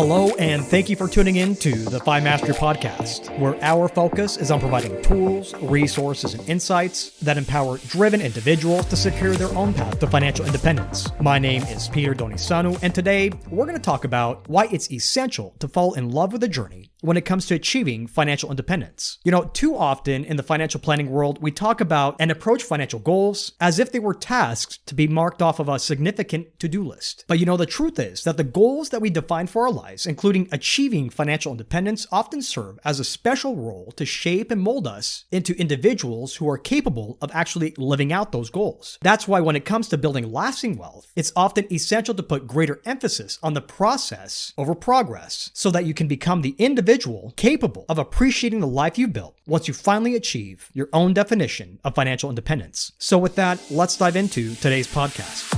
Hello, and thank you for tuning in to the Fi Mastery Podcast, where our focus is on providing tools, resources, and insights that empower driven individuals to secure their own path to financial independence. My name is Peter Donisanu, and today we're going to talk about why it's essential to fall in love with the journey when it comes to achieving financial independence. Too often in the financial planning world, we talk about and approach financial goals as if they were tasks to be marked off of a significant to-do list. But the truth is that the goals that we define for our lives, including achieving financial independence, often serve as a special role to shape and mold us into individuals who are capable of actually living out those goals. That's why when it comes to building lasting wealth, it's often essential to put greater emphasis on the process over progress so that you can become the individual capable of appreciating the life you've built once you finally achieve your own definition of financial independence. So with that, let's dive into today's podcast.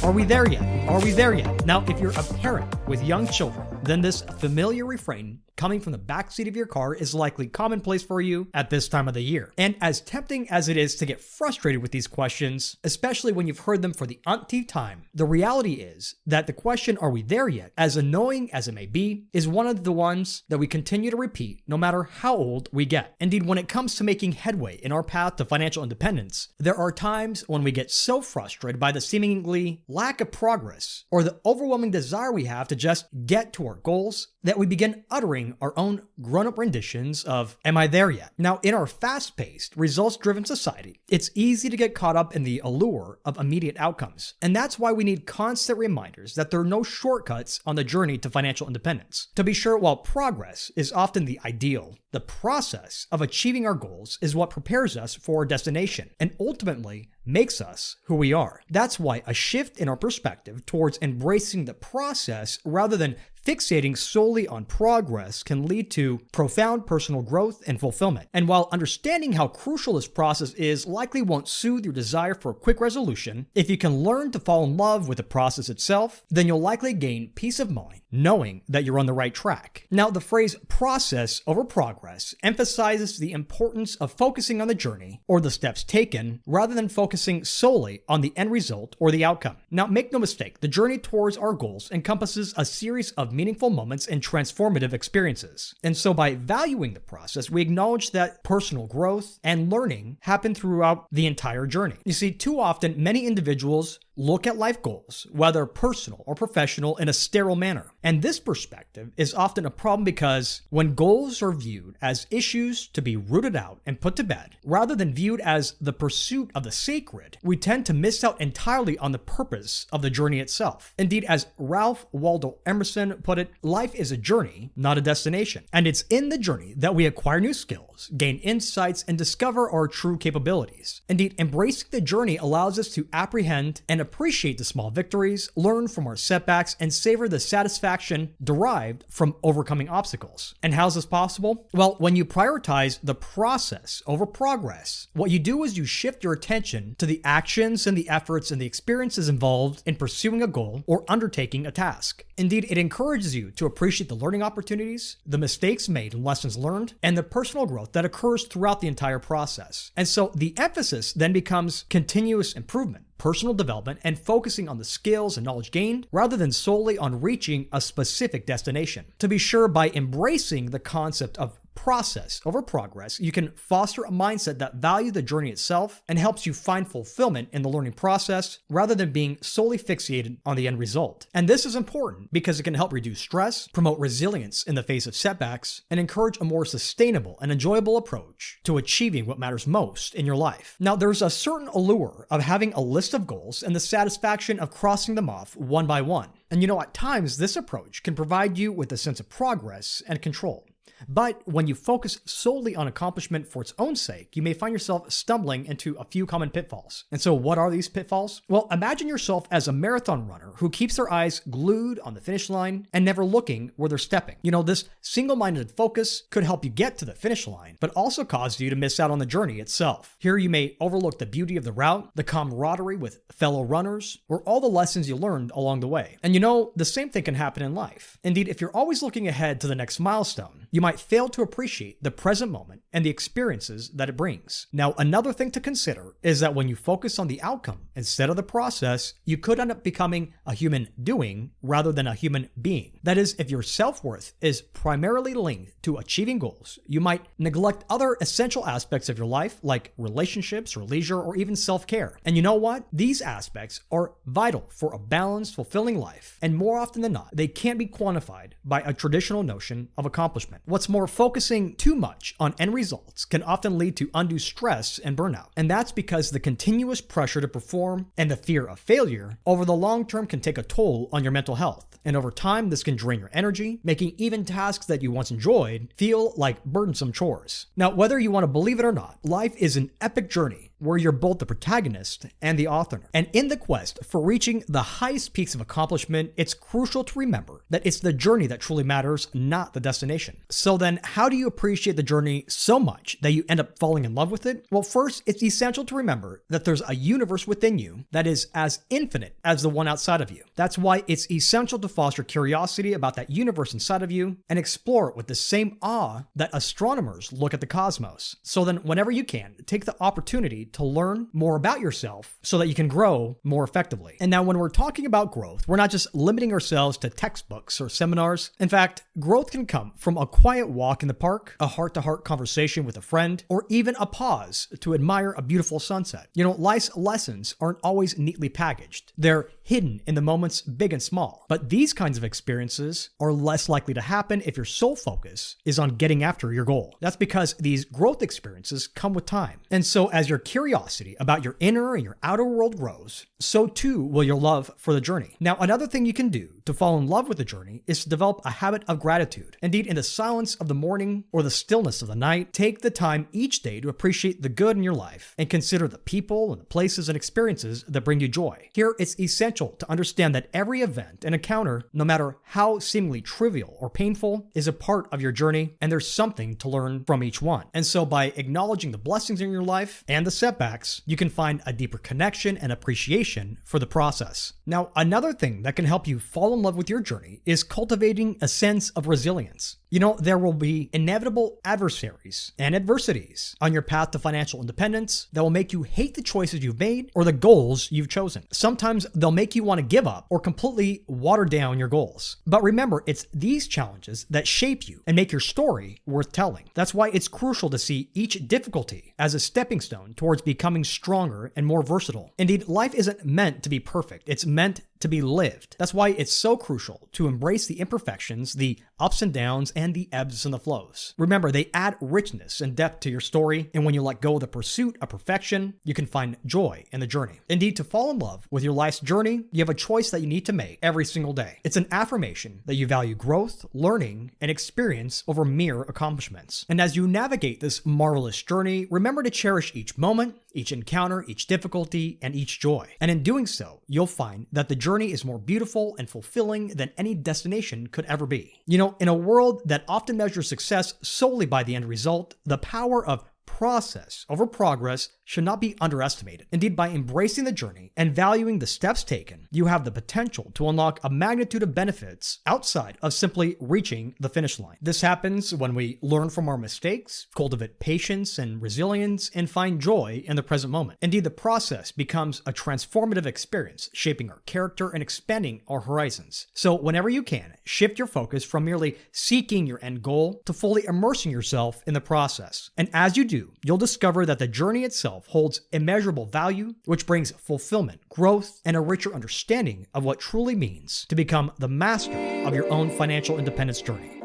Are we there yet? Are we there yet? Now, if you're a parent with young children, then this familiar refrain coming from the backseat of your car is likely commonplace for you at this time of the year. And as tempting as it is to get frustrated with these questions, especially when you've heard them for the umpteenth time, the reality is that the question, are we there yet, as annoying as it may be, is one of the ones that we continue to repeat no matter how old we get. Indeed, when it comes to making headway in our path to financial independence, there are times when we get so frustrated by the seemingly lack of progress or the overwhelming desire we have to just get to our goals that we begin uttering our own grown-up renditions of, am I there yet? Now, in our fast-paced, results-driven society, it's easy to get caught up in the allure of immediate outcomes. And that's why we need constant reminders that there are no shortcuts on the journey to financial independence. To be sure, while progress is often the ideal, the process of achieving our goals is what prepares us for our destination and ultimately makes us who we are. That's why a shift in our perspective towards embracing the process rather than fixating solely on progress can lead to profound personal growth and fulfillment. And while understanding how crucial this process is likely won't soothe your desire for a quick resolution, if you can learn to fall in love with the process itself, then you'll likely gain peace of mind knowing that you're on the right track. Now, the phrase process over progress emphasizes the importance of focusing on the journey or the steps taken rather than focusing solely on the end result or the outcome. Now, make no mistake, the journey towards our goals encompasses a series of meaningful moments and transformative experiences. And so by valuing the process, we acknowledge that personal growth and learning happen throughout the entire journey. You see, too often, many individuals look at life goals, whether personal or professional, in a sterile manner. And this perspective is often a problem because when goals are viewed as issues to be rooted out and put to bed, rather than viewed as the pursuit of the sacred, we tend to miss out entirely on the purpose of the journey itself. Indeed, as Ralph Waldo Emerson put it, life is a journey, not a destination. And it's in the journey that we acquire new skills, gain insights, and discover our true capabilities. Indeed, embracing the journey allows us to apprehend and appreciate the small victories, learn from our setbacks, and savor the satisfaction derived from overcoming obstacles. And how's this possible? Well, when you prioritize the process over progress, what you do is you shift your attention to the actions and the efforts and the experiences involved in pursuing a goal or undertaking a task. Indeed, it encourages you to appreciate the learning opportunities, the mistakes made and lessons learned, and the personal growth that occurs throughout the entire process. And so the emphasis then becomes continuous improvement, personal development, and focusing on the skills and knowledge gained rather than solely on reaching a specific destination. To be sure, by embracing the concept of process over progress, you can foster a mindset that values the journey itself and helps you find fulfillment in the learning process rather than being solely fixated on the end result. And this is important because it can help reduce stress, promote resilience in the face of setbacks, and encourage a more sustainable and enjoyable approach to achieving what matters most in your life. Now, there's a certain allure of having a list of goals and the satisfaction of crossing them off one by one. And at times this approach can provide you with a sense of progress and control. But when you focus solely on accomplishment for its own sake, you may find yourself stumbling into a few common pitfalls. And so what are these pitfalls? Well, imagine yourself as a marathon runner who keeps their eyes glued on the finish line and never looking where they're stepping. This single-minded focus could help you get to the finish line, but also cause you to miss out on the journey itself. Here you may overlook the beauty of the route, the camaraderie with fellow runners, or all the lessons you learned along the way. And the same thing can happen in life. Indeed, if you're always looking ahead to the next milestone, you might fail to appreciate the present moment and the experiences that it brings. Now, another thing to consider is that when you focus on the outcome instead of the process, you could end up becoming a human doing rather than a human being. That is, if your self-worth is primarily linked to achieving goals, you might neglect other essential aspects of your life like relationships or leisure or even self-care. And you know what? These aspects are vital for a balanced, fulfilling life. And more often than not, they can't be quantified by a traditional notion of accomplishment. What's more, focusing too much on end results can often lead to undue stress and burnout. And that's because the continuous pressure to perform and the fear of failure over the long term can take a toll on your mental health. And over time, this can drain your energy, making even tasks that you once enjoyed feel like burdensome chores. Now, whether you want to believe it or not, life is an epic journey where you're both the protagonist and the author. And in the quest for reaching the highest peaks of accomplishment, it's crucial to remember that it's the journey that truly matters, not the destination. So then, how do you appreciate the journey so much that you end up falling in love with it? Well, first, it's essential to remember that there's a universe within you that is as infinite as the one outside of you. That's why it's essential to foster curiosity about that universe inside of you and explore it with the same awe that astronomers look at the cosmos. So then, whenever you can, take the opportunity to learn more about yourself so that you can grow more effectively. And now when we're talking about growth, we're not just limiting ourselves to textbooks or seminars. In fact, growth can come from a quiet walk in the park, a heart-to-heart conversation with a friend, or even a pause to admire a beautiful sunset. You know, life's lessons aren't always neatly packaged. They're hidden in the moments big and small. But these kinds of experiences are less likely to happen if your sole focus is on getting after your goal. That's because these growth experiences come with time. And so as your curiosity about your inner and your outer world grows, so too will your love for the journey. Now, another thing you can do to fall in love with the journey is to develop a habit of gratitude. Indeed, in the silence of the morning or the stillness of the night, take the time each day to appreciate the good in your life and consider the people and the places and experiences that bring you joy. Here, it's essential to understand that every event and encounter, no matter how seemingly trivial or painful, is a part of your journey, and there's something to learn from each one. And so by acknowledging the blessings in your life and the setbacks, you can find a deeper connection and appreciation for the process. Now, another thing that can help you fall in love with your journey is cultivating a sense of resilience. You know, there will be inevitable adversaries and adversities on your path to financial independence that will make you hate the choices you've made or the goals you've chosen. Sometimes they'll make you want to give up or completely water down your goals. But remember, it's these challenges that shape you and make your story worth telling. That's why it's crucial to see each difficulty as a stepping stone towards becoming stronger and more versatile. Indeed, life isn't meant to be perfect. It's meant to be lived. That's why it's so crucial to embrace the imperfections, the ups and downs, and the ebbs and the flows. Remember, they add richness and depth to your story, and when you let go of the pursuit of perfection, you can find joy in the journey. Indeed, to fall in love with your life's journey, you have a choice that you need to make every single day. It's an affirmation that you value growth, learning, and experience over mere accomplishments. And as you navigate this marvelous journey, remember to cherish each moment, each encounter, each difficulty, and each joy. And in doing so, you'll find that the journey is more beautiful and fulfilling than any destination could ever be. You know, in a world that often measures success solely by the end result, the power of process over progress should not be underestimated. Indeed, by embracing the journey and valuing the steps taken, you have the potential to unlock a magnitude of benefits outside of simply reaching the finish line. This happens when we learn from our mistakes, cultivate patience and resilience, and find joy in the present moment. Indeed, the process becomes a transformative experience, shaping our character and expanding our horizons. So whenever you can, shift your focus from merely seeking your end goal to fully immersing yourself in the process. And as you do, you'll discover that the journey itself holds immeasurable value, which brings fulfillment, growth, and a richer understanding of what truly means to become the master of your own financial independence journey.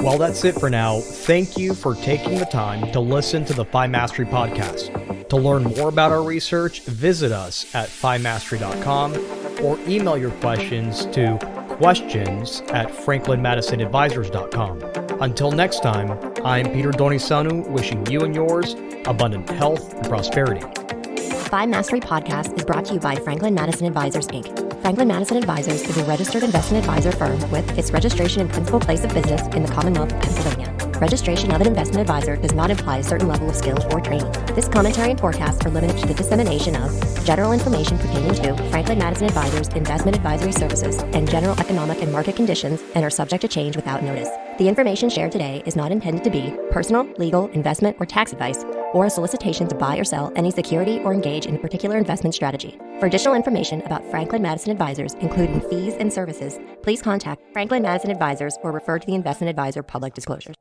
Well, that's it for now. Thank you for taking the time to listen to the FI Mastery podcast. To learn more about our research, visit us at fimastery.com or email your questions to questions@franklinmadisonadvisors.com. Until next time, I'm Peter Donisanu, wishing you and yours abundant health and prosperity. FI Mastery Podcast is brought to you by Franklin Madison Advisors, Inc. Franklin Madison Advisors is a registered investment advisor firm with its registration and principal place of business in the Commonwealth of Pennsylvania. Registration of an investment advisor does not imply a certain level of skill or training. This commentary and forecasts are limited to the dissemination of general information pertaining to Franklin Madison Advisors investment advisory services and general economic and market conditions and are subject to change without notice. The information shared today is not intended to be personal, legal, investment, or tax advice, or a solicitation to buy or sell any security or engage in a particular investment strategy. For additional information about Franklin Madison Advisors, including fees and services, please contact Franklin Madison Advisors or refer to the investment advisor public disclosures.